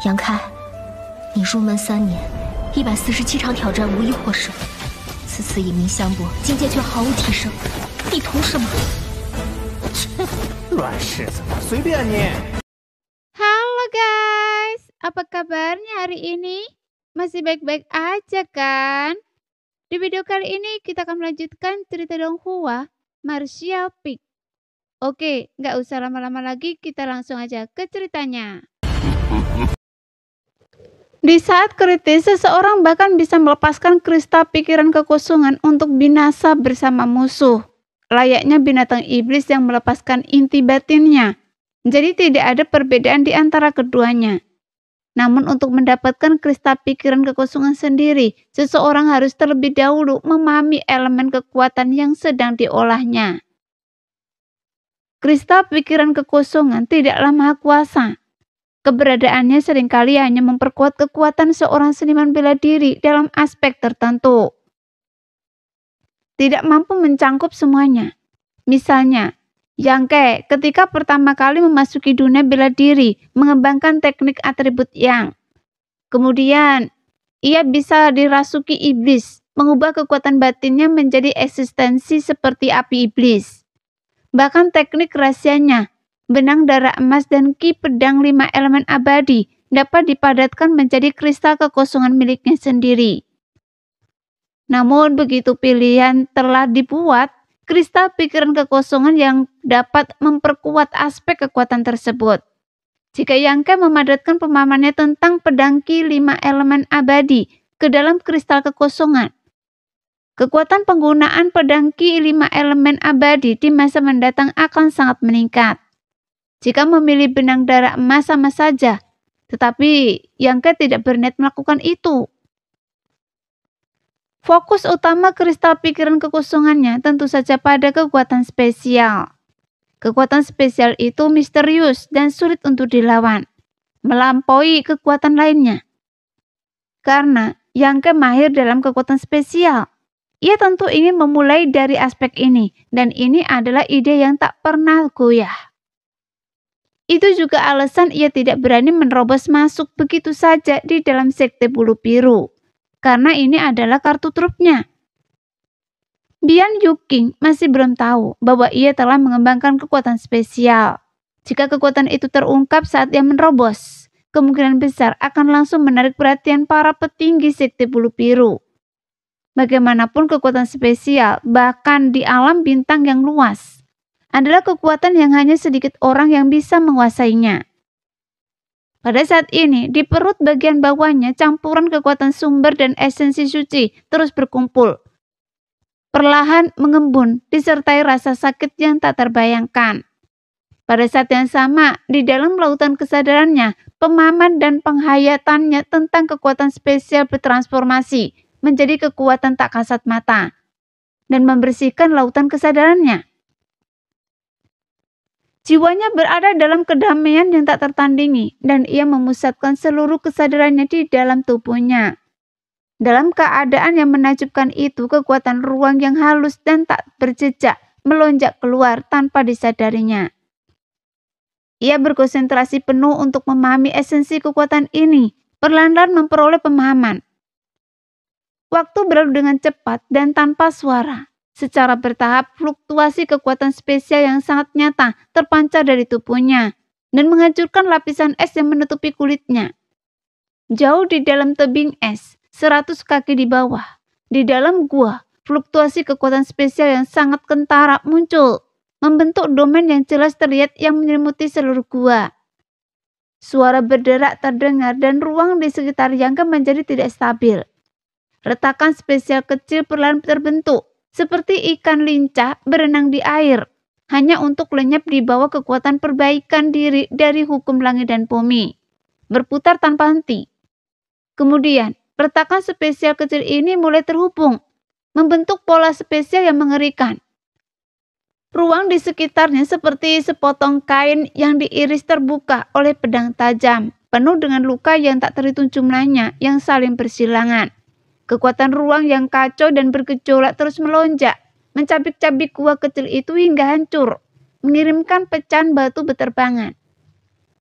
杨开，你入门3年，147场挑战无一获胜，此次以命相搏，境界却毫无提升，你图什么？切，乱柿子，随便你。Halo guys, apa kabarnya hari ini? Masih baik-baik aja kan? Di video kali ini kita akan melanjutkan cerita Donghua, Martial Peak. Oke, nggak usah lama-lama lagi, kita langsung aja ke ceritanya. Di saat kritis, seseorang bahkan bisa melepaskan kristal pikiran kekosongan untuk binasa bersama musuh. Layaknya binatang iblis yang melepaskan inti batinnya. Jadi tidak ada perbedaan di antara keduanya. Namun untuk mendapatkan kristal pikiran kekosongan sendiri, seseorang harus terlebih dahulu memahami elemen kekuatan yang sedang diolahnya. Kristal pikiran kekosongan tidaklah maha kuasa. Keberadaannya seringkali hanya memperkuat kekuatan seorang seniman bela diri dalam aspek tertentu. Tidak mampu mencangkup semuanya. Misalnya, Yang Ke ketika pertama kali memasuki dunia bela diri, mengembangkan teknik atribut Yang. Kemudian, ia bisa dirasuki iblis, mengubah kekuatan batinnya menjadi eksistensi seperti api iblis. Bahkan teknik rahasianya, benang darah emas dan ki pedang 5 elemen abadi dapat dipadatkan menjadi kristal kekosongan miliknya sendiri. Namun begitu pilihan telah dibuat, kristal pikiran kekosongan yang dapat memperkuat aspek kekuatan tersebut. Jika Yang Ke memadatkan pemahamannya tentang pedang ki 5 elemen abadi ke dalam kristal kekosongan, kekuatan penggunaan pedang ki 5 elemen abadi di masa mendatang akan sangat meningkat. Jika memilih benang darah emas sama saja, tetapi Yang Ke tidak berniat melakukan itu. Fokus utama kristal pikiran kekosongannya tentu saja pada kekuatan spesial. Kekuatan spesial itu misterius dan sulit untuk dilawan, melampaui kekuatan lainnya. Karena Yang Ke mahir dalam kekuatan spesial, ia tentu ingin memulai dari aspek ini, dan ini adalah ide yang tak pernah goyah. Itu juga alasan ia tidak berani menerobos masuk begitu saja di dalam sekte bulu biru, karena ini adalah kartu trufnya. Bian Yuking masih belum tahu bahwa ia telah mengembangkan kekuatan spesial. Jika kekuatan itu terungkap saat ia menerobos, kemungkinan besar akan langsung menarik perhatian para petinggi sekte bulu biru. Bagaimanapun kekuatan spesial, bahkan di alam bintang yang luas, adalah kekuatan yang hanya sedikit orang yang bisa menguasainya. Pada saat ini, di perut bagian bawahnya campuran kekuatan sumber dan esensi suci terus berkumpul. Perlahan mengembun, disertai rasa sakit yang tak terbayangkan. Pada saat yang sama, di dalam lautan kesadarannya, pemahaman dan penghayatannya tentang kekuatan spesial bertransformasi menjadi kekuatan tak kasat mata dan membersihkan lautan kesadarannya. Jiwanya berada dalam kedamaian yang tak tertandingi, dan ia memusatkan seluruh kesadarannya di dalam tubuhnya. Dalam keadaan yang menakjubkan itu, kekuatan ruang yang halus dan tak berjejak melonjak keluar tanpa disadarinya. Ia berkonsentrasi penuh untuk memahami esensi kekuatan ini, perlahan-lahan memperoleh pemahaman. Waktu berlalu dengan cepat dan tanpa suara. Secara bertahap, fluktuasi kekuatan spesial yang sangat nyata terpancar dari tubuhnya dan menghancurkan lapisan es yang menutupi kulitnya. Jauh di dalam tebing es, 100 kaki di bawah, di dalam gua, fluktuasi kekuatan spesial yang sangat kentara muncul, membentuk domain yang jelas terlihat yang menyelimuti seluruh gua. Suara berderak terdengar dan ruang di sekitar Yang Ke menjadi tidak stabil. Retakan spesial kecil perlahan terbentuk, seperti ikan lincah berenang di air, hanya untuk lenyap di bawah kekuatan perbaikan diri dari hukum langit dan bumi, berputar tanpa henti. Kemudian, retakan spesial kecil ini mulai terhubung, membentuk pola spesial yang mengerikan. Ruang di sekitarnya seperti sepotong kain yang diiris terbuka oleh pedang tajam, penuh dengan luka yang tak terhitung jumlahnya yang saling bersilangan. Kekuatan ruang yang kacau dan bergejolak terus melonjak, mencabik-cabik gua kecil itu hingga hancur, mengirimkan pecahan batu beterbangan.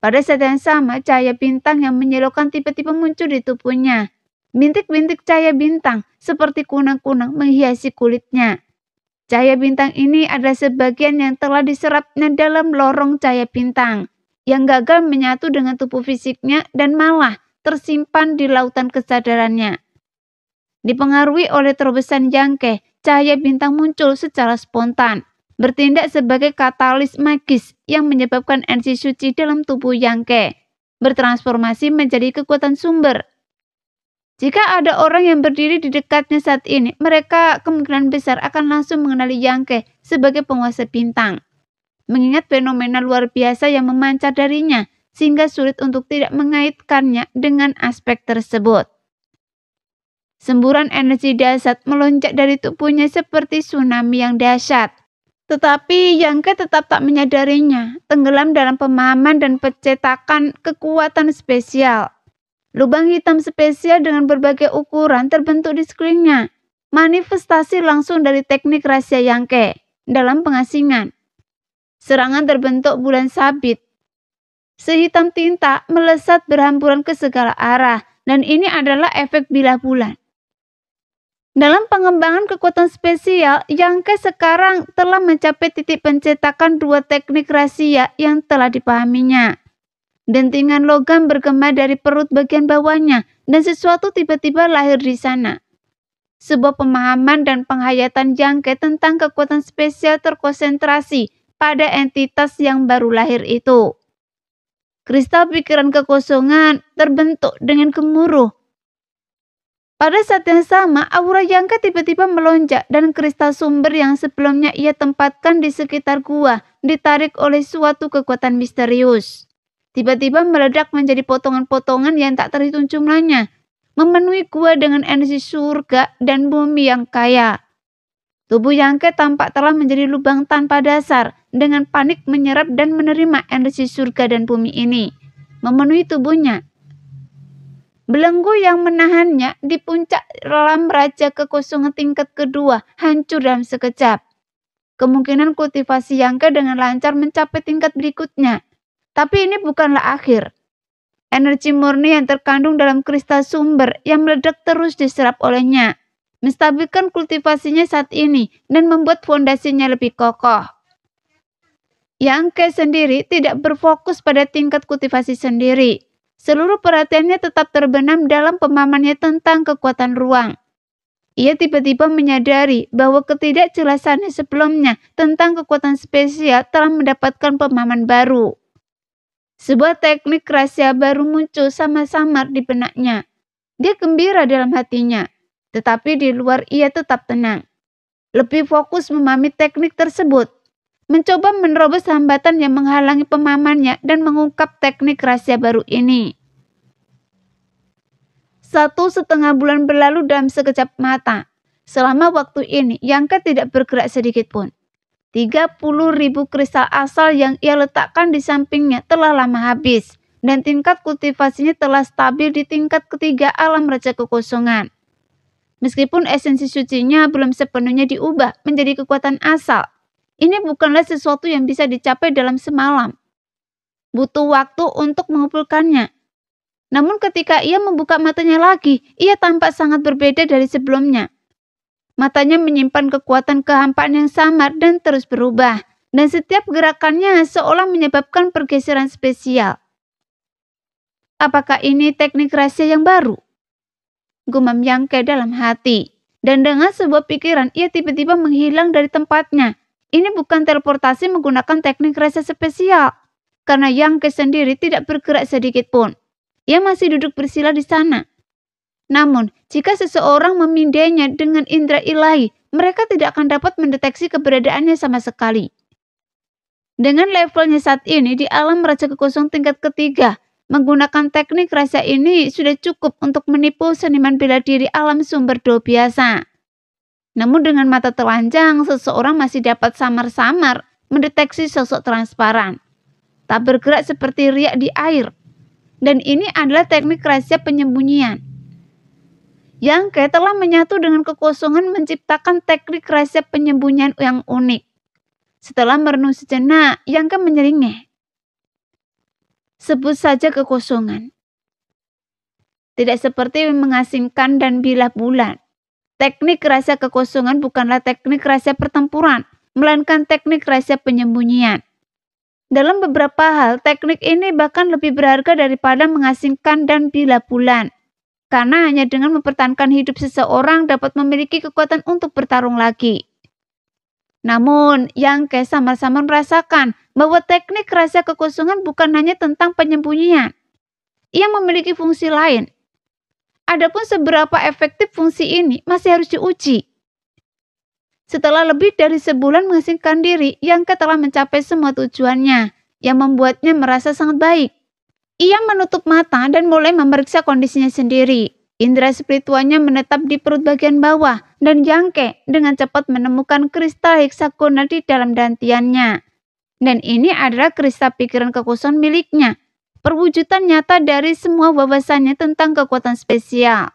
Pada saat yang sama, cahaya bintang yang menyilaukan tiba-tiba muncul di tubuhnya. Bintik-bintik cahaya bintang seperti kunang-kunang menghiasi kulitnya. Cahaya bintang ini adalah sebagian yang telah diserapnya dalam lorong cahaya bintang, yang gagal menyatu dengan tubuh fisiknya dan malah tersimpan di lautan kesadarannya. Dipengaruhi oleh terobosan Yangke, cahaya bintang muncul secara spontan, bertindak sebagai katalis magis yang menyebabkan energi suci dalam tubuh Yangke bertransformasi menjadi kekuatan sumber. Jika ada orang yang berdiri di dekatnya saat ini, mereka kemungkinan besar akan langsung mengenali Yangke sebagai penguasa bintang. Mengingat fenomena luar biasa yang memancar darinya, sehingga sulit untuk tidak mengaitkannya dengan aspek tersebut. Semburan energi dahsyat melonjak dari tubuhnya seperti tsunami yang dahsyat. Tetapi Yangke tetap tak menyadarinya, tenggelam dalam pemahaman dan pencetakan kekuatan spesial. Lubang hitam spesial dengan berbagai ukuran terbentuk di sekelilingnya, manifestasi langsung dari teknik rahasia Yangke dalam pengasingan. Serangan terbentuk bulan sabit. Sehitam tinta melesat berhamburan ke segala arah, dan ini adalah efek bilah bulan. Dalam pengembangan kekuatan spesial, Yangke sekarang telah mencapai titik pencetakan dua teknik rahasia yang telah dipahaminya. Dentingan logam bergema dari perut bagian bawahnya, dan sesuatu tiba-tiba lahir di sana. Sebuah pemahaman dan penghayatan Yangke tentang kekuatan spesial terkonsentrasi pada entitas yang baru lahir itu. Kristal pikiran kekosongan terbentuk dengan gemuruh. Pada saat yang sama, aura Yangke tiba-tiba melonjak dan kristal sumber yang sebelumnya ia tempatkan di sekitar gua ditarik oleh suatu kekuatan misterius. Tiba-tiba meledak menjadi potongan-potongan yang tak terhitung jumlahnya, memenuhi gua dengan energi surga dan bumi yang kaya. Tubuh Yangke tampak telah menjadi lubang tanpa dasar, dengan panik menyerap dan menerima energi surga dan bumi ini, memenuhi tubuhnya. Belenggu yang menahannya di puncak lam raja kekosongan tingkat kedua hancur dalam sekejap. Kemungkinan kultivasi Yangke dengan lancar mencapai tingkat berikutnya. Tapi ini bukanlah akhir. Energi murni yang terkandung dalam kristal sumber yang meledak terus diserap olehnya, menstabilkan kultivasinya saat ini dan membuat fondasinya lebih kokoh. Yangke sendiri tidak berfokus pada tingkat kultivasi sendiri. Seluruh perhatiannya tetap terbenam dalam pemahamannya tentang kekuatan ruang. Ia tiba-tiba menyadari bahwa ketidakjelasannya sebelumnya tentang kekuatan spesial telah mendapatkan pemahaman baru. Sebuah teknik rahasia baru muncul samar-samar di benaknya. Dia gembira dalam hatinya, tetapi di luar ia tetap tenang. Lebih fokus memahami teknik tersebut, mencoba menerobos hambatan yang menghalangi pemahamannya dan mengungkap teknik rahasia baru ini. 1,5 bulan berlalu dalam sekejap mata. Selama waktu ini, Yangke tidak bergerak sedikit pun. 30.000 kristal asal yang ia letakkan di sampingnya telah lama habis, dan tingkat kultivasinya telah stabil di tingkat ketiga alam raja kekosongan. Meskipun esensi sucinya belum sepenuhnya diubah menjadi kekuatan asal, ini bukanlah sesuatu yang bisa dicapai dalam semalam. Butuh waktu untuk mengumpulkannya. Namun ketika ia membuka matanya lagi, ia tampak sangat berbeda dari sebelumnya. Matanya menyimpan kekuatan kehampaan yang samar dan terus berubah, dan setiap gerakannya seolah menyebabkan pergeseran spesial. Apakah ini teknik rahasia yang baru? Gumam Yangke dalam hati, dan dengan sebuah pikiran ia tiba-tiba menghilang dari tempatnya. Ini bukan teleportasi menggunakan teknik rahasia spesial, karena Yangke sendiri tidak bergerak sedikit pun. Ia masih duduk bersila di sana. Namun, jika seseorang memindainya dengan indera ilahi, mereka tidak akan dapat mendeteksi keberadaannya sama sekali. Dengan levelnya saat ini di alam raja kekosongan tingkat ketiga, menggunakan teknik rahasia ini sudah cukup untuk menipu seniman bela diri alam sumber do biasa. Namun dengan mata telanjang, seseorang masih dapat samar-samar mendeteksi sosok transparan. Tak bergerak seperti riak di air. Dan ini adalah teknik rahasia penyembunyian. Yangke telah menyatu dengan kekosongan menciptakan teknik rahasia penyembunyian yang unik. Setelah merenung sejenak, Yangke menyeringeh. Sebut saja kekosongan. Tidak seperti mengasingkan dan bilah bulan. Teknik rahasia kekosongan bukanlah teknik rahasia pertempuran, melainkan teknik rahasia penyembunyian. Dalam beberapa hal, teknik ini bahkan lebih berharga daripada mengasingkan dan bilah bulan. Karena hanya dengan mempertahankan hidup seseorang dapat memiliki kekuatan untuk bertarung lagi. Namun, Yangke sama-sama merasakan bahwa teknik rahasia kekosongan bukan hanya tentang penyembunyian. Ia memiliki fungsi lain. Adapun seberapa efektif fungsi ini masih harus diuji. Setelah lebih dari sebulan mengasingkan diri, Yangke telah mencapai semua tujuannya, yang membuatnya merasa sangat baik. Ia menutup mata dan mulai memeriksa kondisinya sendiri. Indera spiritualnya menetap di perut bagian bawah, dan Yangke dengan cepat menemukan kristal heksagonal di dalam dantiannya. Dan ini adalah kristal pikiran kekosongan miliknya, perwujudan nyata dari semua wawasannya tentang kekuatan spesial.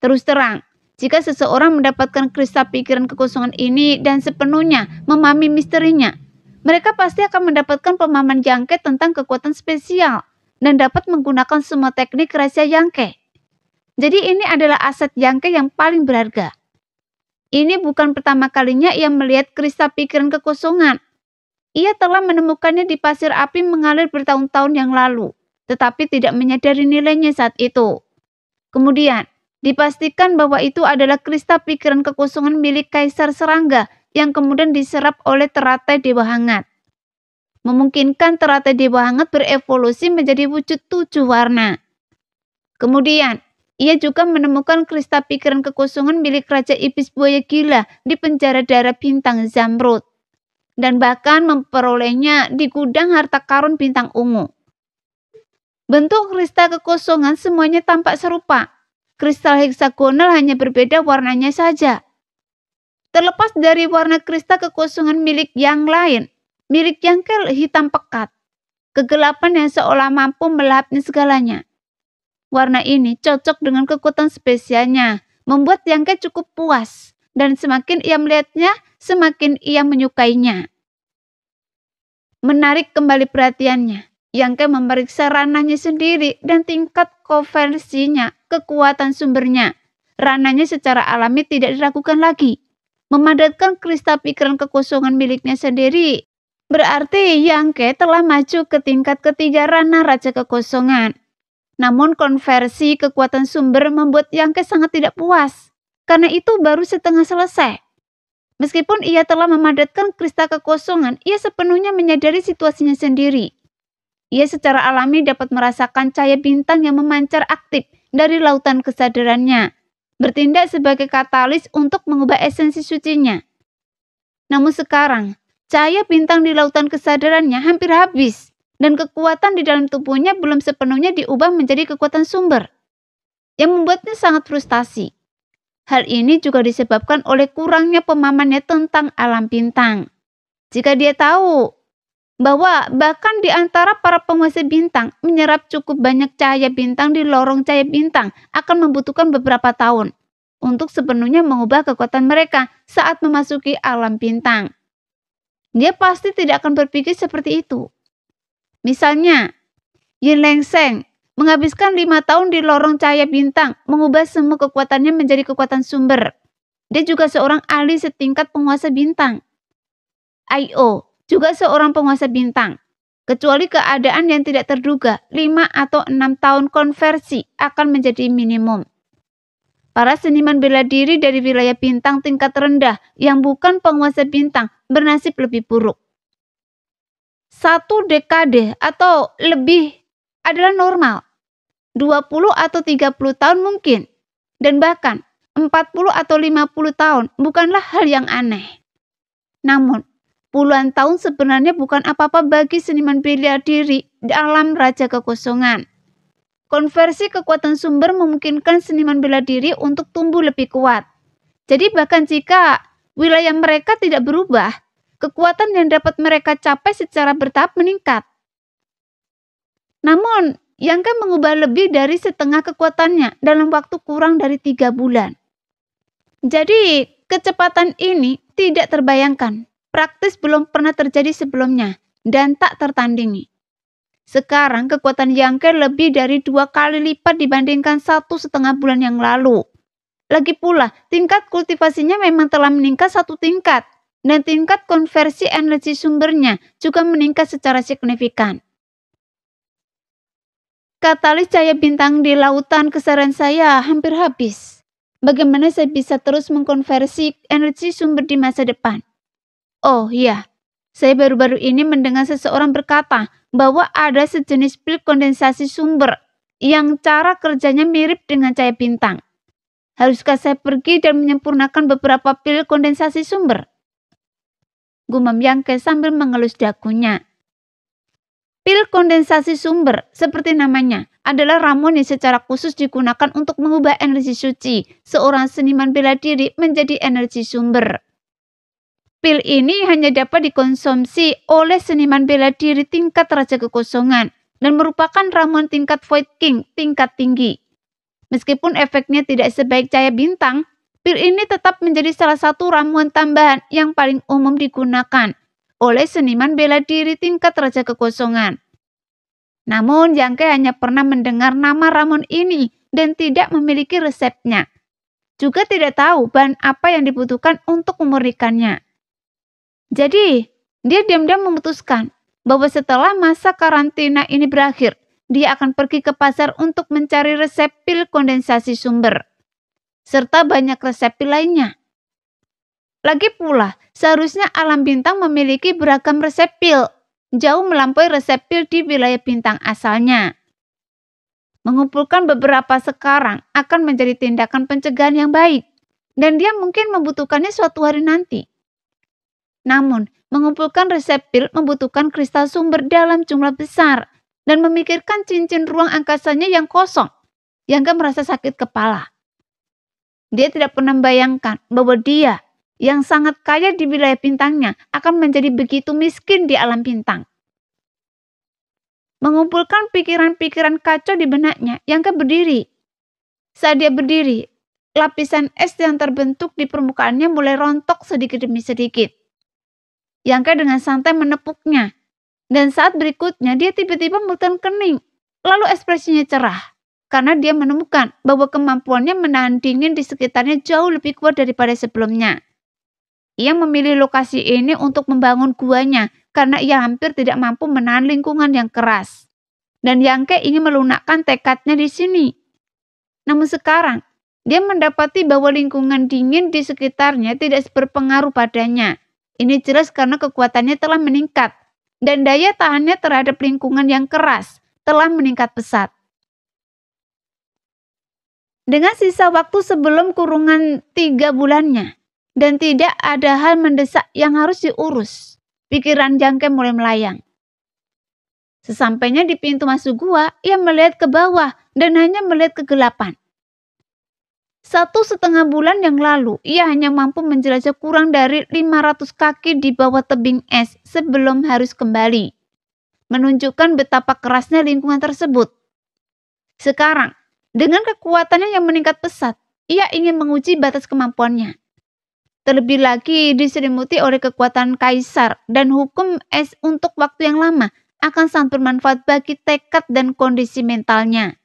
Terus terang, jika seseorang mendapatkan kristal pikiran kekosongan ini dan sepenuhnya memahami misterinya, mereka pasti akan mendapatkan pemahaman Yangke tentang kekuatan spesial dan dapat menggunakan semua teknik rahasia Yangke. Jadi ini adalah aset Yangke yang paling berharga. Ini bukan pertama kalinya ia melihat kristal pikiran kekosongan. Ia telah menemukannya di pasir api mengalir bertahun-tahun yang lalu, tetapi tidak menyadari nilainya saat itu. Kemudian, dipastikan bahwa itu adalah kristal pikiran kekosongan milik Kaisar Serangga yang kemudian diserap oleh teratai Dewa Hangat. Memungkinkan teratai Dewa Hangat berevolusi menjadi wujud 7 warna. Kemudian, ia juga menemukan kristal pikiran kekosongan milik Raja Iblis Buaya Gila di penjara darah bintang Zamrud, dan bahkan memperolehnya di gudang harta karun bintang ungu. Bentuk kristal kekosongan semuanya tampak serupa. Kristal heksagonal hanya berbeda warnanya saja. Terlepas dari warna kristal kekosongan milik yang lain, milik Yangke hitam pekat, kegelapan yang seolah mampu melahapnya segalanya. Warna ini cocok dengan kekuatan spesialnya, membuat Yangke cukup puas, dan semakin ia melihatnya, semakin ia menyukainya. Menarik kembali perhatiannya, Yangke memeriksa ranahnya sendiri dan tingkat konversinya, kekuatan sumbernya. Ranahnya secara alami tidak diragukan lagi. Memadatkan kristal pikiran kekosongan miliknya sendiri, berarti Yangke telah maju ke tingkat ketiga ranah Raja Kekosongan. Namun konversi kekuatan sumber membuat Yangke sangat tidak puas, karena itu baru setengah selesai. Meskipun ia telah memadatkan kristal kekosongan, ia sepenuhnya menyadari situasinya sendiri. Ia secara alami dapat merasakan cahaya bintang yang memancar aktif dari lautan kesadarannya, bertindak sebagai katalis untuk mengubah esensi sucinya. Namun sekarang, cahaya bintang di lautan kesadarannya hampir habis, dan kekuatan di dalam tubuhnya belum sepenuhnya diubah menjadi kekuatan sumber, yang membuatnya sangat frustasi. Hal ini juga disebabkan oleh kurangnya pemahamannya tentang alam bintang. Jika dia tahu bahwa bahkan di antara para penguasa bintang, menyerap cukup banyak cahaya bintang di lorong cahaya bintang akan membutuhkan beberapa tahun untuk sepenuhnya mengubah kekuatan mereka saat memasuki alam bintang. Dia pasti tidak akan berpikir seperti itu. Misalnya, Yin Lengseng menghabiskan 5 tahun di lorong cahaya bintang, mengubah semua kekuatannya menjadi kekuatan sumber. Dia juga seorang ahli setingkat penguasa bintang. Ai-Oh juga seorang penguasa bintang. Kecuali keadaan yang tidak terduga, 5 atau 6 tahun konversi akan menjadi minimum. Para seniman bela diri dari wilayah bintang tingkat rendah yang bukan penguasa bintang bernasib lebih buruk. 1 dekade atau lebih adalah normal. 20 atau 30 tahun mungkin. Dan bahkan 40 atau 50 tahun bukanlah hal yang aneh. Namun, puluhan tahun sebenarnya bukan apa-apa bagi seniman bela diri dalam Raja Kekosongan. Konversi kekuatan sumber memungkinkan seniman bela diri untuk tumbuh lebih kuat. Jadi bahkan jika wilayah mereka tidak berubah, kekuatan yang dapat mereka capai secara bertahap meningkat. Namun, Yangke mengubah lebih dari setengah kekuatannya dalam waktu kurang dari 3 bulan. Jadi, kecepatan ini tidak terbayangkan. Praktis belum pernah terjadi sebelumnya dan tak tertandingi. Sekarang kekuatan Yangke lebih dari 2 kali lipat dibandingkan 1,5 bulan yang lalu. Lagi pula, tingkat kultivasinya memang telah meningkat 1 tingkat, dan tingkat konversi energi sumbernya juga meningkat secara signifikan. Katalis cahaya bintang di lautan kesadaran saya hampir habis. Bagaimana saya bisa terus mengkonversi energi sumber di masa depan? Oh iya, saya baru-baru ini mendengar seseorang berkata bahwa ada sejenis pil kondensasi sumber yang cara kerjanya mirip dengan cahaya bintang. Haruskah saya pergi dan menyempurnakan beberapa pil kondensasi sumber? Gumam Yangke sambil mengelus dagunya. Pil kondensasi sumber, seperti namanya, adalah ramuan yang secara khusus digunakan untuk mengubah energi suci seorang seniman bela diri menjadi energi sumber. Pil ini hanya dapat dikonsumsi oleh seniman bela diri tingkat Raja Kekosongan dan merupakan ramuan tingkat Void King tingkat tinggi. Meskipun efeknya tidak sebaik cahaya bintang, pil ini tetap menjadi salah satu ramuan tambahan yang paling umum digunakan oleh seniman bela diri tingkat Raja Kekosongan. Namun Yangke hanya pernah mendengar nama ramuan ini dan tidak memiliki resepnya. Juga tidak tahu bahan apa yang dibutuhkan untuk memurnikannya. Jadi, dia diam-diam memutuskan bahwa setelah masa karantina ini berakhir, dia akan pergi ke pasar untuk mencari resep pil kondensasi sumber, serta banyak resep pil lainnya. Lagi pula, seharusnya alam bintang memiliki beragam resep pil, jauh melampaui resep pil di wilayah bintang asalnya. Mengumpulkan beberapa sekarang akan menjadi tindakan pencegahan yang baik, dan dia mungkin membutuhkannya suatu hari nanti. Namun, mengumpulkan resep pil membutuhkan kristal sumber dalam jumlah besar dan memikirkan cincin ruang angkasanya yang kosong, Yangke merasa sakit kepala. Dia tidak pernah membayangkan bahwa dia, yang sangat kaya di wilayah bintangnya, akan menjadi begitu miskin di alam bintang. Mengumpulkan pikiran-pikiran kacau di benaknya, Yangke berdiri. Saat dia berdiri, lapisan es yang terbentuk di permukaannya mulai rontok sedikit demi sedikit. Yangke dengan santai menepuknya, dan saat berikutnya dia tiba-tiba mengeluarkan kening, lalu ekspresinya cerah, karena dia menemukan bahwa kemampuannya menahan dingin di sekitarnya jauh lebih kuat daripada sebelumnya. Ia memilih lokasi ini untuk membangun guanya, karena ia hampir tidak mampu menahan lingkungan yang keras. Dan Yangke ingin melunakkan tekadnya di sini. Namun sekarang, dia mendapati bahwa lingkungan dingin di sekitarnya tidak berpengaruh padanya. Ini jelas karena kekuatannya telah meningkat, dan daya tahannya terhadap lingkungan yang keras telah meningkat pesat. Dengan sisa waktu sebelum kurungan 3 bulannya, dan tidak ada hal mendesak yang harus diurus, pikiran Yangke mulai melayang. Sesampainya di pintu masuk gua, ia melihat ke bawah dan hanya melihat kegelapan. 1,5 bulan yang lalu, ia hanya mampu menjelajah kurang dari 500 kaki di bawah tebing es sebelum harus kembali, menunjukkan betapa kerasnya lingkungan tersebut. Sekarang, dengan kekuatannya yang meningkat pesat, ia ingin menguji batas kemampuannya. Terlebih lagi diselimuti oleh kekuatan kaisar dan hukum es untuk waktu yang lama akan sangat bermanfaat bagi tekad dan kondisi mentalnya.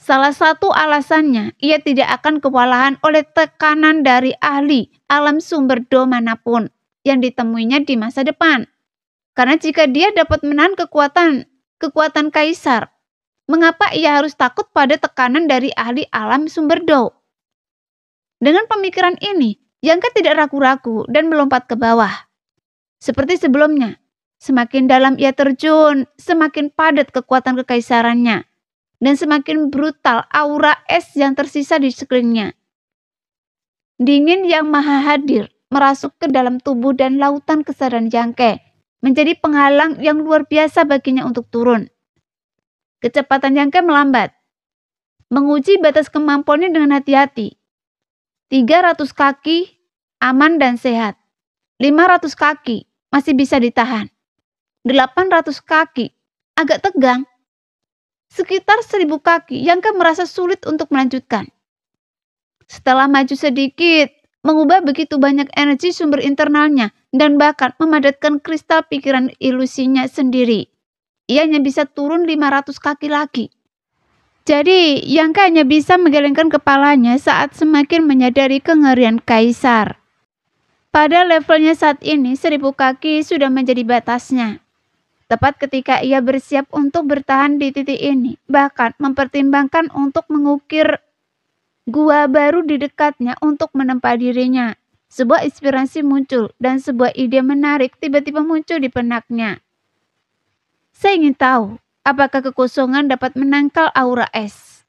Salah satu alasannya, ia tidak akan kewalahan oleh tekanan dari ahli alam sumber do manapun yang ditemuinya di masa depan. Karena jika dia dapat menahan kekuatan kaisar, mengapa ia harus takut pada tekanan dari ahli alam sumber do? Dengan pemikiran ini, Yangke tidak ragu-ragu dan melompat ke bawah. Seperti sebelumnya, semakin dalam ia terjun, semakin padat kekuatan kekaisarannya, dan semakin brutal aura es yang tersisa di sekelilingnya. Dingin yang maha hadir merasuk ke dalam tubuh dan lautan kesadaran Yangke, menjadi penghalang yang luar biasa baginya untuk turun. Kecepatan Yangke melambat, menguji batas kemampuannya dengan hati-hati. 300 kaki aman dan sehat. 500 kaki masih bisa ditahan. 800 kaki agak tegang. Sekitar 1.000 kaki Yangke merasa sulit untuk melanjutkan. Setelah maju sedikit, mengubah begitu banyak energi sumber internalnya dan bahkan memadatkan kristal pikiran ilusinya sendiri. ia hanya bisa turun 500 kaki lagi. Jadi, Yangke hanya bisa menggelengkan kepalanya saat semakin menyadari kengerian kaisar. Pada levelnya saat ini, 1000 kaki sudah menjadi batasnya. Tepat ketika ia bersiap untuk bertahan di titik ini, bahkan mempertimbangkan untuk mengukir gua baru di dekatnya untuk menempa dirinya. Sebuah inspirasi muncul dan sebuah ide menarik tiba-tiba muncul di benaknya. Saya ingin tahu, apakah kekosongan dapat menangkal aura es?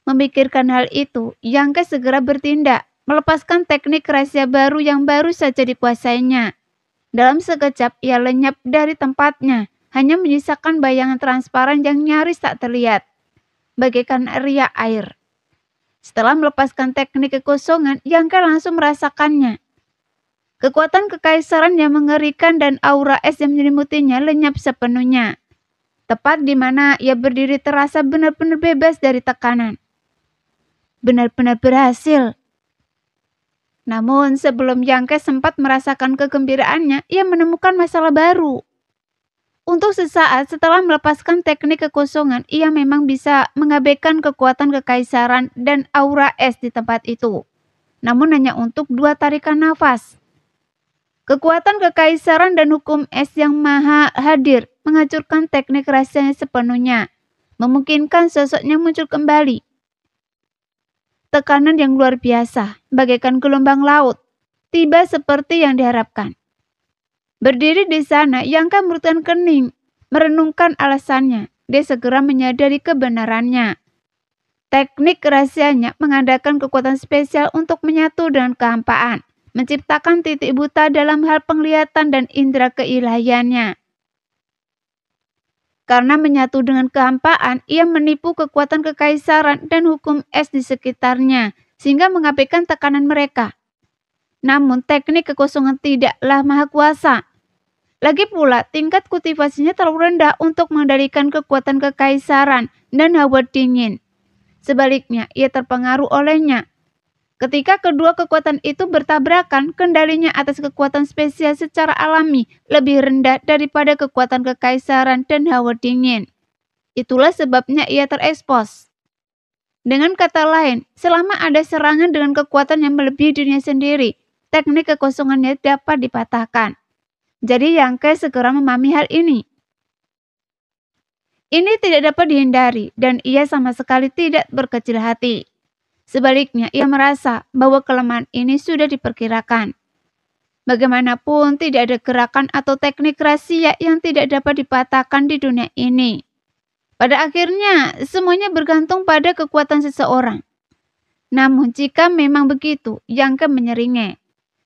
Memikirkan hal itu, Yangke segera bertindak, melepaskan teknik rahasia baru yang baru saja dikuasainya. Dalam sekejap, ia lenyap dari tempatnya, hanya menyisakan bayangan transparan yang nyaris tak terlihat, bagaikan riak air. Setelah melepaskan teknik kekosongan, Yangke langsung merasakannya. Kekuatan kekaisaran yang mengerikan dan aura es yang menyelimutinya lenyap sepenuhnya. Tepat di mana ia berdiri terasa benar-benar bebas dari tekanan. Benar-benar berhasil. Namun sebelum Yangke sempat merasakan kegembiraannya, ia menemukan masalah baru. Untuk sesaat setelah melepaskan teknik kekosongan, ia memang bisa mengabaikan kekuatan kekaisaran dan aura es di tempat itu. Namun hanya untuk 2 tarikan nafas. Kekuatan kekaisaran dan hukum es yang maha hadir menghancurkan teknik rahasianya sepenuhnya, memungkinkan sosoknya muncul kembali. Tekanan yang luar biasa, bagaikan gelombang laut, tiba seperti yang diharapkan. Berdiri di sana, Yangke merutkan kening, merenungkan alasannya. Dia segera menyadari kebenarannya. Teknik rahasianya mengandalkan kekuatan spesial untuk menyatu dengan kehampaan, menciptakan titik buta dalam hal penglihatan dan indera keilahiannya. Karena menyatu dengan kehampaan, ia menipu kekuatan kekaisaran dan hukum es di sekitarnya, sehingga mengabaikan tekanan mereka. Namun teknik kekosongan tidaklah maha kuasa. Lagi pula, tingkat kultivasinya terlalu rendah untuk mengendalikan kekuatan kekaisaran dan hawa dingin. Sebaliknya, ia terpengaruh olehnya. Ketika kedua kekuatan itu bertabrakan, kendalinya atas kekuatan spesial secara alami lebih rendah daripada kekuatan kekaisaran dan hawa dingin. Itulah sebabnya ia terekspos. Dengan kata lain, selama ada serangan dengan kekuatan yang melebihi dirinya sendiri, teknik kekosongannya dapat dipatahkan. Jadi Yangke segera memahami hal ini. Ini tidak dapat dihindari dan ia sama sekali tidak berkecil hati. Sebaliknya, ia merasa bahwa kelemahan ini sudah diperkirakan. Bagaimanapun tidak ada gerakan atau teknik rahasia yang tidak dapat dipatahkan di dunia ini. Pada akhirnya, semuanya bergantung pada kekuatan seseorang. Namun jika memang begitu, Yangke menyeringai.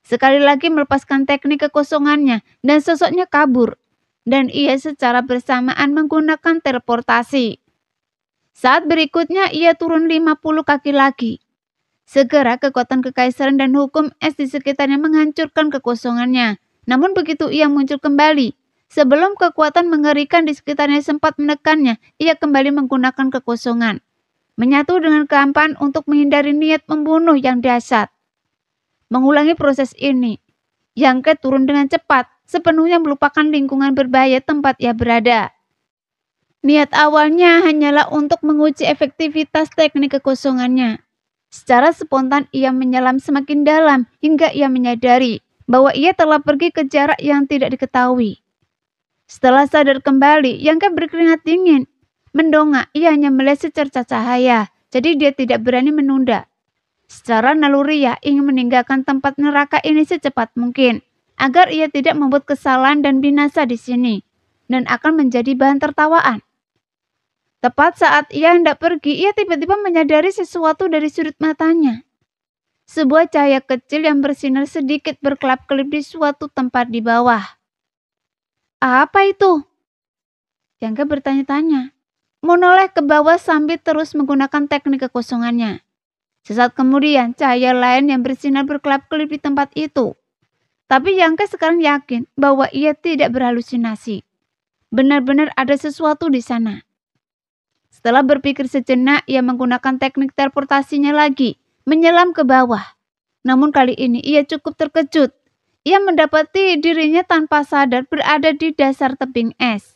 Sekali lagi melepaskan teknik kekosongannya dan sosoknya kabur. Dan ia secara bersamaan menggunakan teleportasi. Saat berikutnya ia turun 50 kaki lagi. Segera kekuatan kekaisaran dan hukum es di sekitarnya menghancurkan kekosongannya. Namun begitu ia muncul kembali, sebelum kekuatan mengerikan di sekitarnya sempat menekannya, ia kembali menggunakan kekosongan. Menyatu dengan kehampaan untuk menghindari niat membunuh yang dahsyat. Mengulangi proses ini, Yangke turun dengan cepat, sepenuhnya melupakan lingkungan berbahaya tempat ia berada. Niat awalnya hanyalah untuk menguji efektivitas teknik kekosongannya. Secara spontan ia menyelam semakin dalam hingga ia menyadari bahwa ia telah pergi ke jarak yang tidak diketahui. Setelah sadar kembali, Yangke berkeringat dingin. Mendongak, ia hanya melihat secercah cahaya, jadi dia tidak berani menunda. Secara naluri ia ingin meninggalkan tempat neraka ini secepat mungkin, agar ia tidak membuat kesalahan dan binasa di sini, dan akan menjadi bahan tertawaan. Tepat saat ia hendak pergi, ia tiba-tiba menyadari sesuatu dari sudut matanya. Sebuah cahaya kecil yang bersinar sedikit berkelap-kelip di suatu tempat di bawah. Apa itu? Yangke bertanya-tanya. Menoleh ke bawah sambil terus menggunakan teknik kekosongannya. Sesaat kemudian, cahaya lain yang bersinar berkelap-kelip di tempat itu. Tapi Yangke sekarang yakin bahwa ia tidak berhalusinasi. Benar-benar ada sesuatu di sana. Setelah berpikir sejenak, ia menggunakan teknik teleportasinya lagi, menyelam ke bawah. Namun kali ini ia cukup terkejut. Ia mendapati dirinya tanpa sadar berada di dasar tebing es.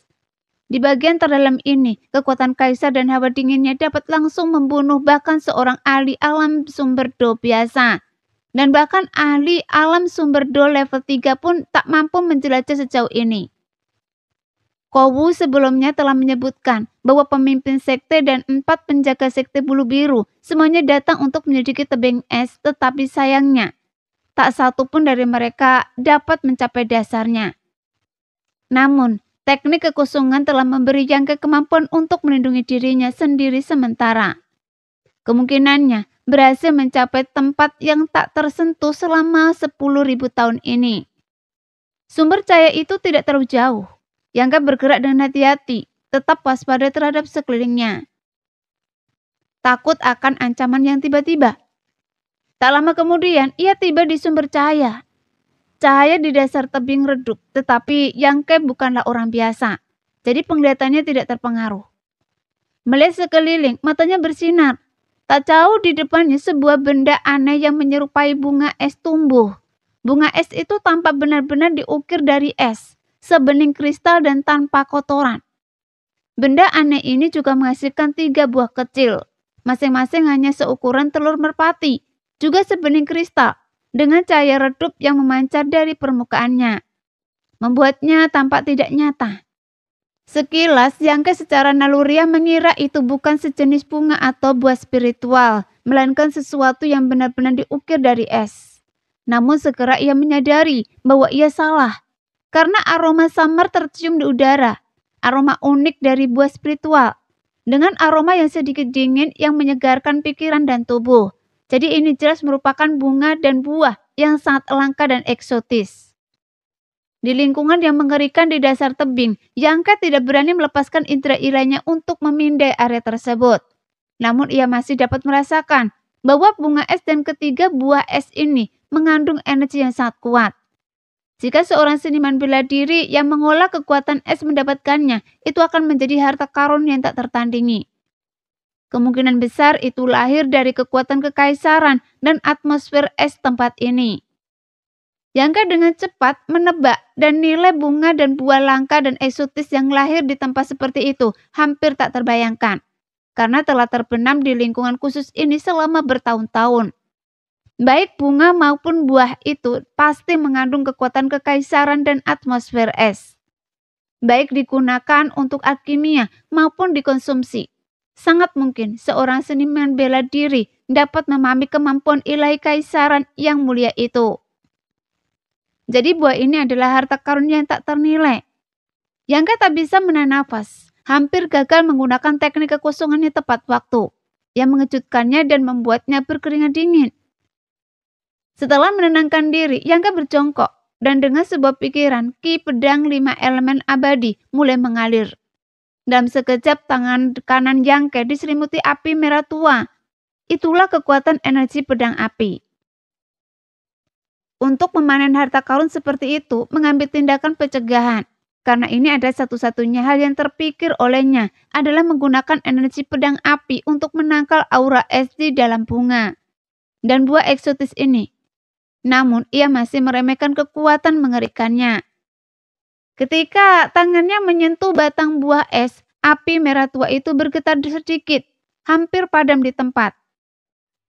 Di bagian terdalam ini, kekuatan kaisar dan hawa dinginnya dapat langsung membunuh bahkan seorang ahli alam sumber do biasa. Dan bahkan ahli alam sumber do level 3 pun tak mampu menjelajah sejauh ini. Kowu sebelumnya telah menyebutkan bahwa pemimpin sekte dan 4 penjaga sekte bulu biru semuanya datang untuk menyelidiki tebing es, tetapi sayangnya tak satu pun dari mereka dapat mencapai dasarnya. Namun, teknik kekosongan telah memberi Yang kemampuan untuk melindungi dirinya sendiri sementara. Kemungkinannya berhasil mencapai tempat yang tak tersentuh selama 10.000 tahun ini. Sumber cahaya itu tidak terlalu jauh. Yang bergerak dengan hati-hati, tetap waspada terhadap sekelilingnya. Takut akan ancaman yang tiba-tiba. Tak lama kemudian, ia tiba di sumber cahaya. Cahaya di dasar tebing redup, tetapi Yang bukanlah orang biasa, jadi penglihatannya tidak terpengaruh. Melihat sekeliling, matanya bersinar. Tak jauh di depannya sebuah benda aneh yang menyerupai bunga es tumbuh. Bunga es itu tampak benar-benar diukir dari es, sebening kristal dan tanpa kotoran. Benda aneh ini juga menghasilkan 3 buah kecil, masing-masing hanya seukuran telur merpati, juga sebening kristal, dengan cahaya redup yang memancar dari permukaannya, membuatnya tampak tidak nyata. Sekilas, Yang secara naluriah mengira itu bukan sejenis bunga atau buah spiritual, melainkan sesuatu yang benar-benar diukir dari es. Namun segera ia menyadari bahwa ia salah, karena aroma samar tercium di udara, aroma unik dari buah spiritual, dengan aroma yang sedikit dingin yang menyegarkan pikiran dan tubuh. Jadi ini jelas merupakan bunga dan buah yang sangat langka dan eksotis. Di lingkungan yang mengerikan di dasar tebing, Yang tidak berani melepaskan indera ilahnya untuk memindai area tersebut. Namun ia masih dapat merasakan bahwa bunga es dan ketiga buah es ini mengandung energi yang sangat kuat. Jika seorang seniman bela diri yang mengolah kekuatan es mendapatkannya, itu akan menjadi harta karun yang tak tertandingi. Kemungkinan besar itu lahir dari kekuatan kekaisaran dan atmosfer es tempat ini. Yang dengan cepat menebak dan nilai bunga dan buah langka dan eksotis yang lahir di tempat seperti itu hampir tak terbayangkan, karena telah terbenam di lingkungan khusus ini selama bertahun-tahun. Baik bunga maupun buah itu pasti mengandung kekuatan kekaisaran dan atmosfer es. Baik digunakan untuk alkimia maupun dikonsumsi. Sangat mungkin seorang seniman bela diri dapat memahami kemampuan ilahi kaisaran yang mulia itu. Jadi buah ini adalah harta karun yang tak ternilai. Yang tak bisa menahan nafas, hampir gagal menggunakan teknik kekosongannya tepat waktu, yang mengejutkannya dan membuatnya berkeringat dingin. Setelah menenangkan diri, Yang berjongkok dan dengan sebuah pikiran, ki pedang 5 elemen abadi mulai mengalir. Dalam sekejap tangan kanan Yang diselimuti api merah tua. Itulah kekuatan energi pedang api. Untuk memanen harta karun seperti itu, mengambil tindakan pencegahan. Karena ini ada satu-satunya hal yang terpikir olehnya adalah menggunakan energi pedang api untuk menangkal aura es di dalam bunga dan buah eksotis ini. Namun, ia masih meremehkan kekuatan mengerikannya. Ketika tangannya menyentuh batang buah es, api merah tua itu bergetar sedikit, hampir padam di tempat.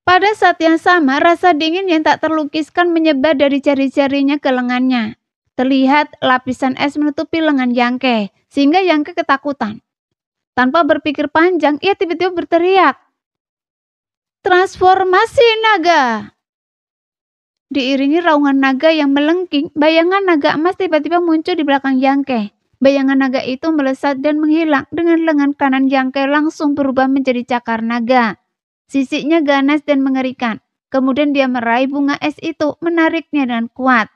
Pada saat yang sama, rasa dingin yang tak terlukiskan menyebar dari jari-jarinya ke lengannya. Terlihat lapisan es menutupi lengan Yang, sehingga Yang ketakutan. Tanpa berpikir panjang, ia tiba-tiba berteriak, "Transformasi naga!" Diiringi raungan naga yang melengking, bayangan naga emas tiba-tiba muncul di belakang Yang. Bayangan naga itu melesat dan menghilang dengan lengan kanan Yang langsung berubah menjadi cakar naga. Sisiknya ganas dan mengerikan. Kemudian dia meraih bunga es itu, menariknya dengan kuat.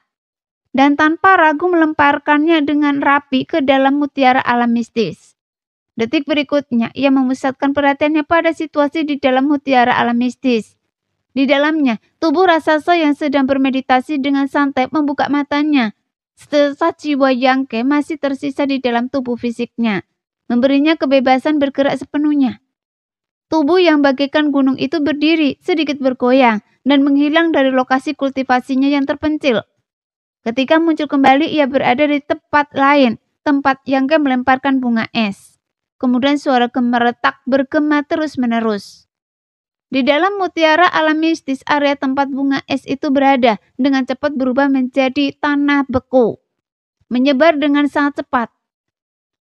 Dan tanpa ragu melemparkannya dengan rapi ke dalam mutiara alam mistis. Detik berikutnya, ia memusatkan perhatiannya pada situasi di dalam mutiara alam mistis. Di dalamnya, tubuh raksasa yang sedang bermeditasi dengan santai membuka matanya. Setelah jiwa Yang masih tersisa di dalam tubuh fisiknya, memberinya kebebasan bergerak sepenuhnya. Tubuh yang bagaikan gunung itu berdiri, sedikit bergoyang, dan menghilang dari lokasi kultivasinya yang terpencil. Ketika muncul kembali, ia berada di tempat lain, tempat Yangke melemparkan bunga es. Kemudian suara gemeretak bergema terus-menerus. Di dalam mutiara alam mistis, area tempat bunga es itu berada dengan cepat berubah menjadi tanah beku, menyebar dengan sangat cepat.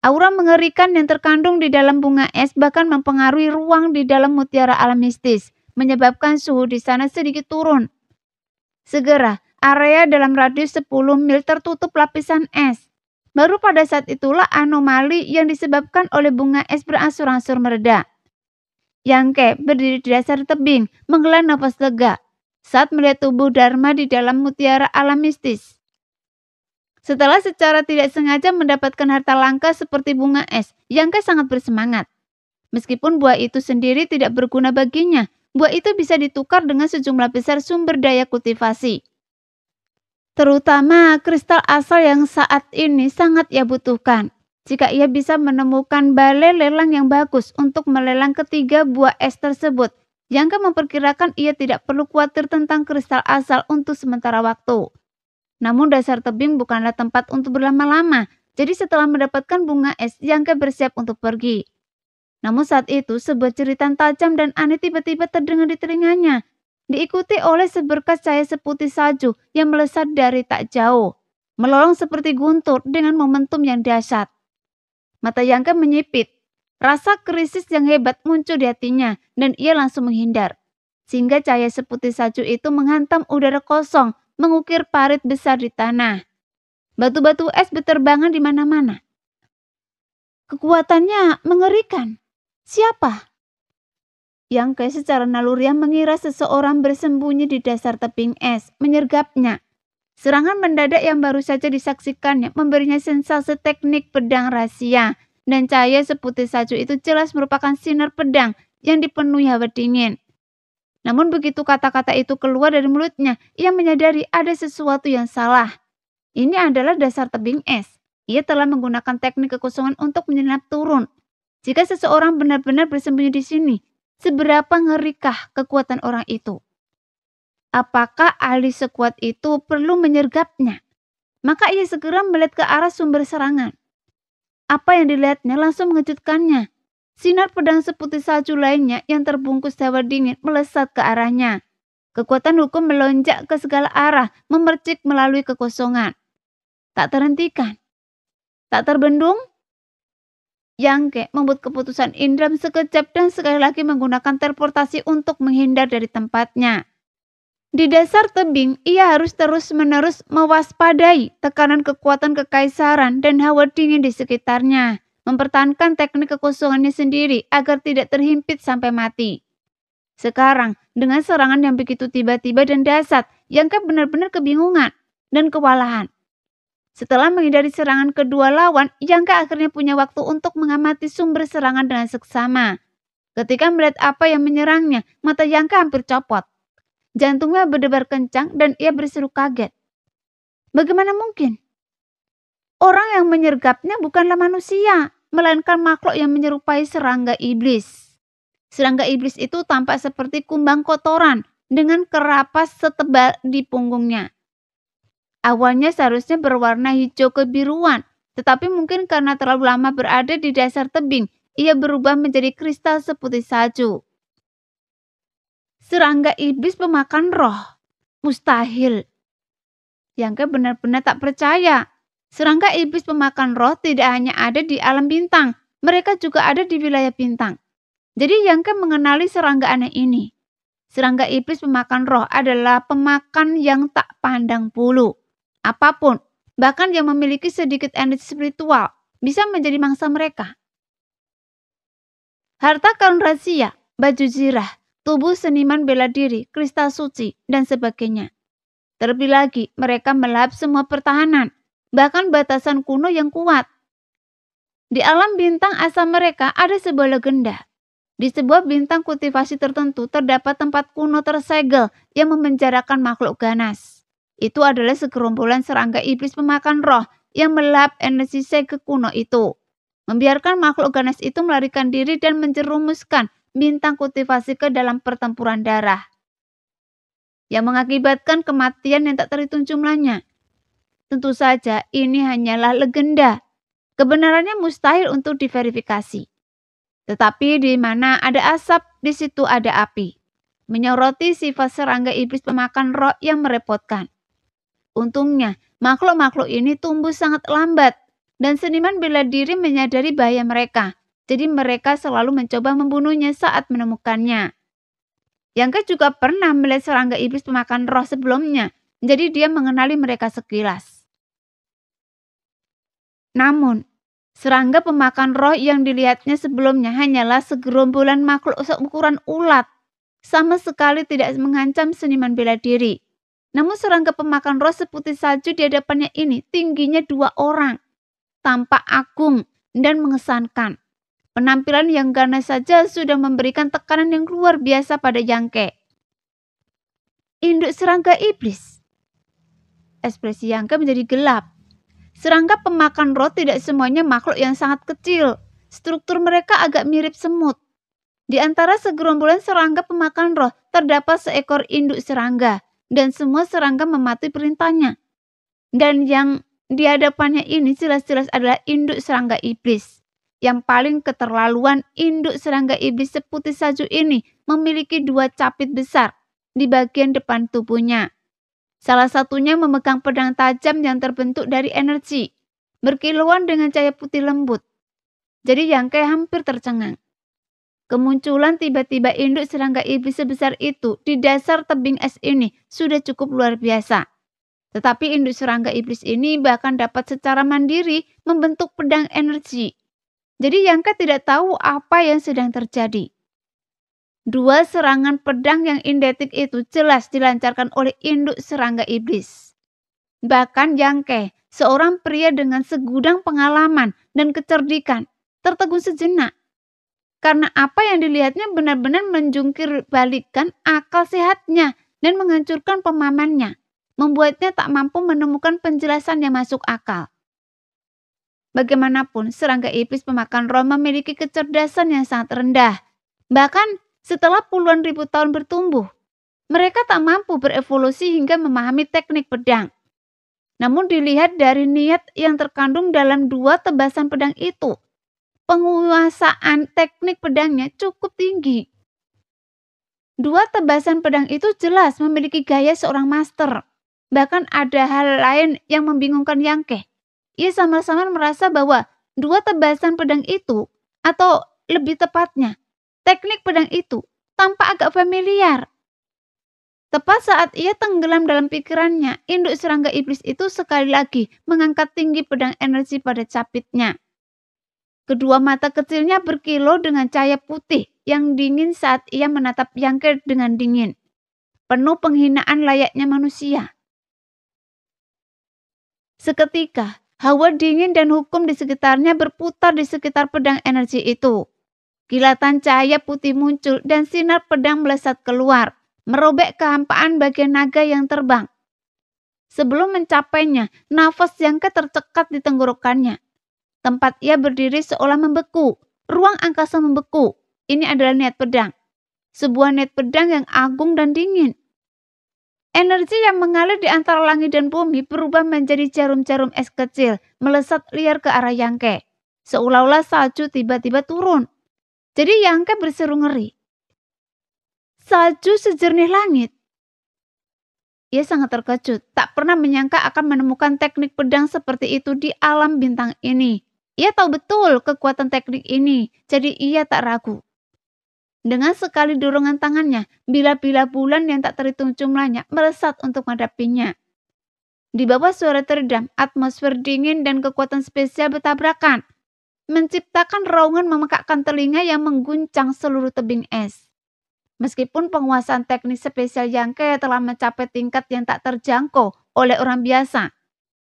Aura mengerikan yang terkandung di dalam bunga es bahkan mempengaruhi ruang di dalam mutiara alam mistis, menyebabkan suhu di sana sedikit turun. Segera, area dalam radius 10 mil tertutup lapisan es. Baru pada saat itulah anomali yang disebabkan oleh bunga es berangsur-angsur mereda. Yangke berdiri di dasar tebing, menghela nafas lega saat melihat tubuh Dharma di dalam mutiara alam mistis. Setelah secara tidak sengaja mendapatkan harta langka seperti bunga es, Yangke sangat bersemangat. Meskipun buah itu sendiri tidak berguna baginya, buah itu bisa ditukar dengan sejumlah besar sumber daya kultivasi. Terutama kristal asal yang saat ini sangat ia butuhkan. Jika ia bisa menemukan balai lelang yang bagus untuk melelang ketiga buah es tersebut, Yangke memperkirakan ia tidak perlu khawatir tentang kristal asal untuk sementara waktu. Namun dasar tebing bukanlah tempat untuk berlama-lama, jadi setelah mendapatkan bunga es, Yangke bersiap untuk pergi. Namun saat itu sebuah jeritan tajam dan aneh tiba-tiba terdengar di telinganya, diikuti oleh seberkas cahaya seputih salju yang melesat dari tak jauh, melolong seperti guntur dengan momentum yang dahsyat. Mata Yangke menyipit, rasa krisis yang hebat muncul di hatinya dan ia langsung menghindar, sehingga cahaya seputih salju itu menghantam udara kosong, mengukir parit besar di tanah. Batu-batu es berterbangan di mana-mana. Kekuatannya mengerikan. Siapa? Yangke secara naluriah mengira seseorang bersembunyi di dasar tebing es, menyergapnya. Serangan mendadak yang baru saja disaksikannya memberinya sensasi teknik pedang rahasia, dan cahaya seputih salju itu jelas merupakan sinar pedang yang dipenuhi hawa dingin. Namun begitu kata-kata itu keluar dari mulutnya, ia menyadari ada sesuatu yang salah. Ini adalah dasar tebing es. Ia telah menggunakan teknik kekosongan untuk menyelinap turun. Jika seseorang benar-benar bersembunyi di sini, seberapa ngerikah kekuatan orang itu? Apakah ahli sekuat itu perlu menyergapnya? Maka ia segera melihat ke arah sumber serangan. Apa yang dilihatnya langsung mengejutkannya. Sinar pedang seputih salju lainnya yang terbungkus hawa dingin melesat ke arahnya. Kekuatan hukum melonjak ke segala arah, memercik melalui kekosongan. Tak terhentikan, tak terbendung. Yangke membuat keputusan indram sekejap dan sekali lagi menggunakan teleportasi untuk menghindar dari tempatnya. Di dasar tebing, ia harus terus-menerus mewaspadai tekanan kekuatan kekaisaran dan hawa dingin di sekitarnya, mempertahankan teknik kekosongannya sendiri agar tidak terhimpit sampai mati. Sekarang, dengan serangan yang begitu tiba-tiba dan dahsyat, Yangke benar-benar kebingungan dan kewalahan. Setelah menghindari serangan kedua lawan, Yangke akhirnya punya waktu untuk mengamati sumber serangan dengan seksama. Ketika melihat apa yang menyerangnya, mata Yangke hampir copot. Jantungnya berdebar kencang dan ia berseru kaget. Bagaimana mungkin? Orang yang menyergapnya bukanlah manusia, melainkan makhluk yang menyerupai serangga iblis. Serangga iblis itu tampak seperti kumbang kotoran dengan kerapas setebal di punggungnya. Awalnya seharusnya berwarna hijau kebiruan, tetapi mungkin karena terlalu lama berada di dasar tebing, ia berubah menjadi kristal seputih salju. Serangga iblis pemakan roh? Mustahil. Yangke benar-benar tak percaya. Serangga iblis pemakan roh tidak hanya ada di alam bintang, mereka juga ada di wilayah bintang. Jadi Yangke mengenali serangga aneh ini. Serangga iblis pemakan roh adalah pemakan yang tak pandang bulu. Apapun, bahkan yang memiliki sedikit energi spiritual, bisa menjadi mangsa mereka. Harta karun rahasia, baju zirah, tubuh seniman bela diri, kristal suci, dan sebagainya. Terlebih lagi, mereka melahap semua pertahanan, bahkan batasan kuno yang kuat. Di alam bintang asal mereka ada sebuah legenda. Di sebuah bintang kultivasi tertentu terdapat tempat kuno tersegel yang memenjarakan makhluk ganas. Itu adalah segerombolan serangga iblis pemakan roh yang melahap energi segel kuno itu, membiarkan makhluk ganas itu melarikan diri dan menjerumuskan bintang kultivasi ke dalam pertempuran darah, yang mengakibatkan kematian yang tak terhitung jumlahnya. Tentu saja ini hanyalah legenda. Kebenarannya mustahil untuk diverifikasi. Tetapi di mana ada asap, di situ ada api. Menyoroti sifat serangga iblis pemakan roh yang merepotkan. Untungnya, makhluk-makhluk ini tumbuh sangat lambat dan seniman bela diri menyadari bahaya mereka. Jadi mereka selalu mencoba membunuhnya saat menemukannya. Yangke juga pernah melihat serangga iblis pemakan roh sebelumnya, jadi dia mengenali mereka sekilas. Namun, serangga pemakan roh yang dilihatnya sebelumnya hanyalah segerombolan makhluk seukuran ulat, sama sekali tidak mengancam seniman bela diri. Namun serangga pemakan roh seputih salju di hadapannya ini tingginya 2 orang, tampak agung dan mengesankan. Penampilan yang ganas saja sudah memberikan tekanan yang luar biasa pada Yangke. Induk serangga iblis. Ekspresi Yangke menjadi gelap. Serangga pemakan roh tidak semuanya makhluk yang sangat kecil. Struktur mereka agak mirip semut. Di antara segerombolan serangga pemakan roh terdapat seekor induk serangga. Dan semua serangga mematuhi perintahnya. Dan yang di hadapannya ini jelas-jelas adalah induk serangga iblis. Yang paling keterlaluan, induk serangga iblis seputih salju ini memiliki 2 capit besar di bagian depan tubuhnya. Salah satunya memegang pedang tajam yang terbentuk dari energi, berkilauan dengan cahaya putih lembut. Jadi Yangke hampir tercengang. Kemunculan tiba-tiba induk serangga iblis sebesar itu di dasar tebing es ini sudah cukup luar biasa. Tetapi induk serangga iblis ini bahkan dapat secara mandiri membentuk pedang energi. Jadi Yangke tidak tahu apa yang sedang terjadi. 2 serangan pedang yang identik itu jelas dilancarkan oleh induk serangga iblis. Bahkan Yangke, seorang pria dengan segudang pengalaman dan kecerdikan, tertegun sejenak. Karena apa yang dilihatnya benar-benar menjungkir balikkan akal sehatnya dan menghancurkan pemahamannya, membuatnya tak mampu menemukan penjelasan yang masuk akal. Bagaimanapun, serangga iblis pemakan roh memiliki kecerdasan yang sangat rendah. Bahkan setelah puluhan ribu tahun bertumbuh, mereka tak mampu berevolusi hingga memahami teknik pedang. Namun dilihat dari niat yang terkandung dalam 2 tebasan pedang itu, penguasaan teknik pedangnya cukup tinggi. 2 tebasan pedang itu jelas memiliki gaya seorang master. Bahkan ada hal lain yang membingungkan Yangke. Ia sama-sama merasa bahwa 2 tebasan pedang itu, atau lebih tepatnya, teknik pedang itu tampak agak familiar. Tepat saat ia tenggelam dalam pikirannya, induk serangga iblis itu sekali lagi mengangkat tinggi pedang energi pada capitnya. Kedua mata kecilnya berkilau dengan cahaya putih yang dingin saat ia menatap Yangke dengan dingin, penuh penghinaan layaknya manusia. Seketika, hawa dingin dan hukum di sekitarnya berputar di sekitar pedang energi itu. Kilatan cahaya putih muncul dan sinar pedang melesat keluar, merobek kehampaan bagian naga yang terbang. Sebelum mencapainya, nafas Yangke tercekat di tenggorokannya. Tempat ia berdiri seolah membeku, ruang angkasa membeku. Ini adalah niat pedang. Sebuah niat pedang yang agung dan dingin. Energi yang mengalir di antara langit dan bumi berubah menjadi jarum-jarum es kecil, melesat liar ke arah Yangke. Seolah-olah salju tiba-tiba turun. Jadi Yangke berseru ngeri. Salju sejernih langit. Ia sangat terkejut, tak pernah menyangka akan menemukan teknik pedang seperti itu di alam bintang ini. Ia tahu betul kekuatan teknik ini, jadi ia tak ragu. Dengan sekali dorongan tangannya, bila-bila bulan yang tak terhitung jumlahnya melesat untuk menghadapinya. Di bawah suara teredam, atmosfer dingin dan kekuatan spesial bertabrakan, menciptakan raungan memekakkan telinga yang mengguncang seluruh tebing es. Meskipun penguasaan teknik spesial Yangke telah mencapai tingkat yang tak terjangkau oleh orang biasa,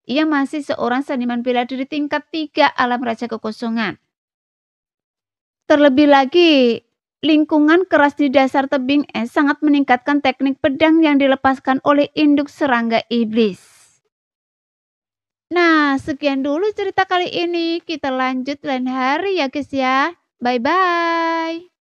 ia masih seorang seniman bela diri tingkat 3 alam raja kekosongan. Terlebih lagi, lingkungan keras di dasar tebing es sangat meningkatkan teknik pedang yang dilepaskan oleh induk serangga iblis. Nah, sekian dulu cerita kali ini. Kita lanjut lain hari ya guys ya. Bye-bye.